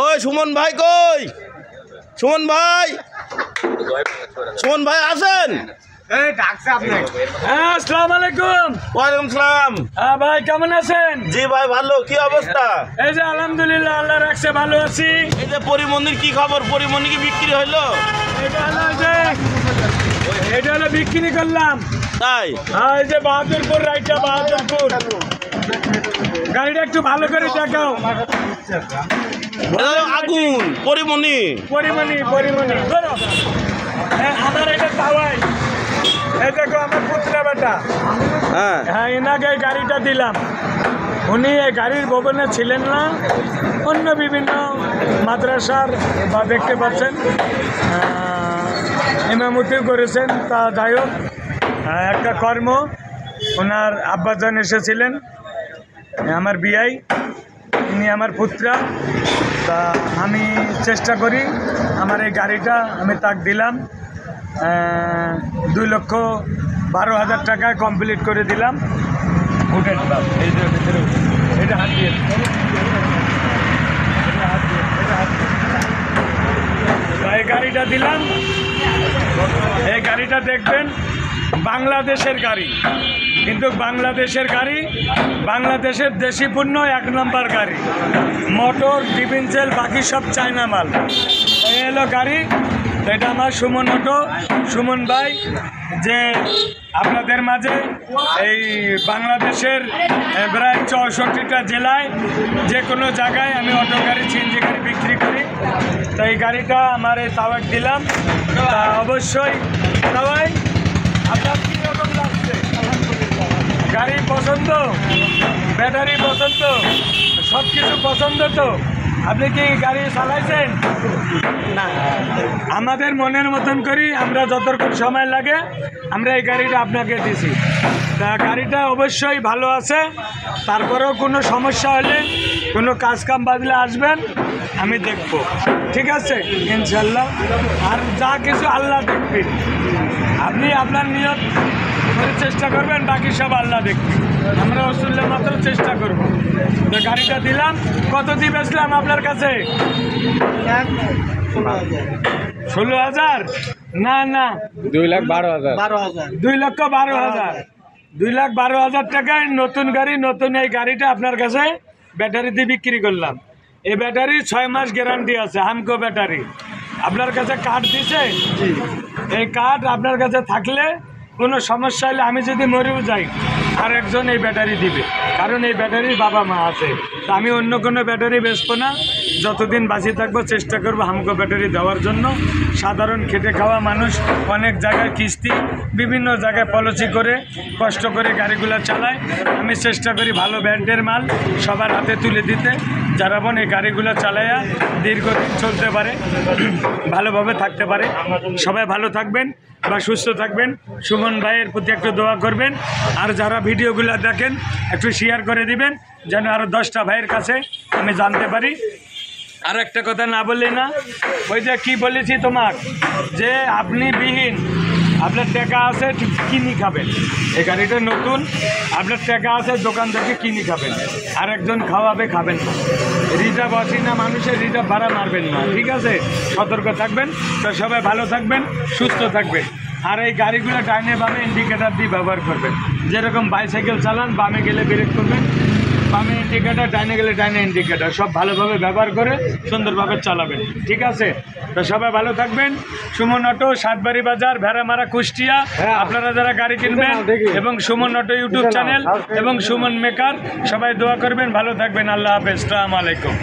ওই সুমন ভাই কই? সুমন ভাই, সুমন ভাই আছেন? আসসালামু আলাইকুম। ওয়ালাইকুম সালাম। হ্যাঁ ভাই, কেমন আছেন? জি ভাই ভালো। কি অবস্থা? এই যে আলহামদুলিল্লাহ, আল্লাহ রাখছে, ভালো আছি। এই যে পরিমন্দির কি খবর? পরিমন্দির কি বিক্রি হইলো? এটা হলো বিক্রি করলাম। তাই? হ্যাঁ, এই যে বাহাদুরপুর রাইটা, বাহাদুরপুর। গাড়িটা একটু ভালো করে দেখাও। আগুন পরিমণি, পরিমণি ধরো। আমার এটা পাওয়াই, এই দেখো আমার পুত্রা বেটা। হ্যাঁ, এনাকে এই গাড়িটা দিলাম। উনি এই গাড়ির ভবনে ছিলেন না, অন্য বিভিন্ন মাদ্রাসার বা দেখতে পাচ্ছেন ইমামতিও করেছেন। তা যাই হোক, একটা কর্ম, ওনার আব্বাজান এসেছিলেন, আমার বিয়াই, ইনি আমার পুত্রা। তা আমি চেষ্টা করি, আমার এই গাড়িটা আমি তাক দিলাম, 2,12,000 টাকায় কমপ্লিট করে দিলাম। উঠে দিলাম, এই যে ভিতরে এটা হাত দিয়ে, এই গাড়িটা দিলাম। এই গাড়িটা দেখবেন বাংলাদেশের গাড়ি, কিন্তু বাংলাদেশের গাড়ি, বাংলাদেশের দেশি পণ্য, 1 নম্বর গাড়ি। মোটর, ডিফেন্সেল, বাকি সব চায়না মাল। এই হলো গাড়ি। এটা আমার সুমন অটো, সুমন ভাই, যে আপনাদের মাঝে এই বাংলাদেশের প্রায় 64টা জেলায় যে কোনো জায়গায় আমি অটো গাড়ি, সিএনজি গাড়ি বিক্রি করি। তো এই গাড়িটা আমার এই তাওয়াক দিলাম। তা অবশ্যই তাওয়াই, আপনার কীরকম লাগছে? গাড়ি পছন্দ, ব্যাটারি পছন্দ, সব কিছু পছন্দ তো? আপনি কি গাড়ি চালাইছেন? না, আমাদের মনের মতন করি আমরা, যতক্ষণ সময় লাগে আমরা এই গাড়িটা আপনাকে দিছি। তা গাড়িটা অবশ্যই ভালো আছে। তারপরেও কোনো সমস্যা হলে, কোনো কাজ কাম বাদলে আসবেন, আমি দেখব। ঠিক আছে ইনশাল্লাহ। আর যা কিছু আল্লাহ দেখবেন, আপনি আপনার নিয়ত করে চেষ্টা করবেন, বাকি সব আল্লাহ দেখবেন। আমরা রসুল্লাহ মাত্র চেষ্টা করব। তো গাড়িটা দিলাম। কত দিয়ে বেচলাম আপনার কাছে? 16,000? না না, 2,12,000। 2,12,000। 2,12,000 টাকায় নতুন গাড়ি, নতুন এই গাড়িটা আপনার কাছে ব্যাটারি দিয়ে বিক্রি করলাম। এই ব্যাটারি 6 মাস গ্যারান্টি আছে, হামকো ব্যাটারি। আপনার কাছে কার্ড দিছে, এই কার্ড আপনার কাছে থাকলে কোনো সমস্যা হলে, আমি যদি মরেও যাই, আর একজন এই ব্যাটারি দিবে, কারণ এই ব্যাটারির বাবা মা আছে। তা আমি অন্য কোনো ব্যাটারি বেচবো না। যতদিন বাঁচিয়ে থাকবো চেষ্টা করবো হামকো ব্যাটারি দেওয়ার জন্য। সাধারণ খেটে খাওয়া মানুষ অনেক জায়গায় কিস্তি, বিভিন্ন জায়গায় পলিসি করে কষ্ট করে গাড়িগুলো চালায়। আমি চেষ্টা করি ভালো ব্র্যান্ডের মাল সবার হাতে তুলে দিতে, যারা বোন এই গাড়িগুলো চালাইয়া দীর্ঘদিন চলতে পারে, ভালোভাবে থাকতে পারে। সবাই ভালো থাকবেন বা সুস্থ থাকবেন। সুমন ভাইয়ের প্রতি একটু দোয়া করবেন। আর যারা ভিডিওগুলো দেখেন একটু শেয়ার করে দিবেন, যেন আরও 10টা ভাইয়ের কাছে আমি জানতে পারি। আর একটা কথা না বললে না, ওই যে কি বলেছি তোমাক, যে আপনি বিহীন, আপনার টাকা আছে, কিনি খাবেন। এই গাড়িটা নতুন, আপনার টাকা আছে, দোকান থেকে কিনি খাবেন। আর একজন খাওয়াবে, খাবেন না। রিজার্ভ আসি না, মানুষের রিজার্ভ ভাড়া মারবেন না। ঠিক আছে, সতর্ক থাকবেন। তো সবাই ভালো থাকবেন, সুস্থ থাকবেন। আর এই গাড়িগুলো ডাইনে বামে ইন্ডিকেটার দিয়ে ব্যবহার করবেন। যেরকম বাইসাইকেল চালান, বামে গেলে ব্রেক করবেন, বামে ইন্ডিকেটার, ডাইনে গেলে ডাইনে ইন্ডিকেটার, সব ভালোভাবে ব্যবহার করে সুন্দরভাবে চালাবেন। ঠিক আছে, তো সবাই ভালো থাকবেন। সুমন অটো, সাতবাড়ি বাজার, ভেড়ামারা, কুষ্টিয়া। আপনারা যারা গাড়ি কিনবেন, এবং সুমন অটো ইউটিউব চ্যানেল এবং সুমন মেকার, সবাই দোয়া করবেন, ভালো থাকবেন। আল্লাহ হাফেজ, আসসালামু আলাইকুম।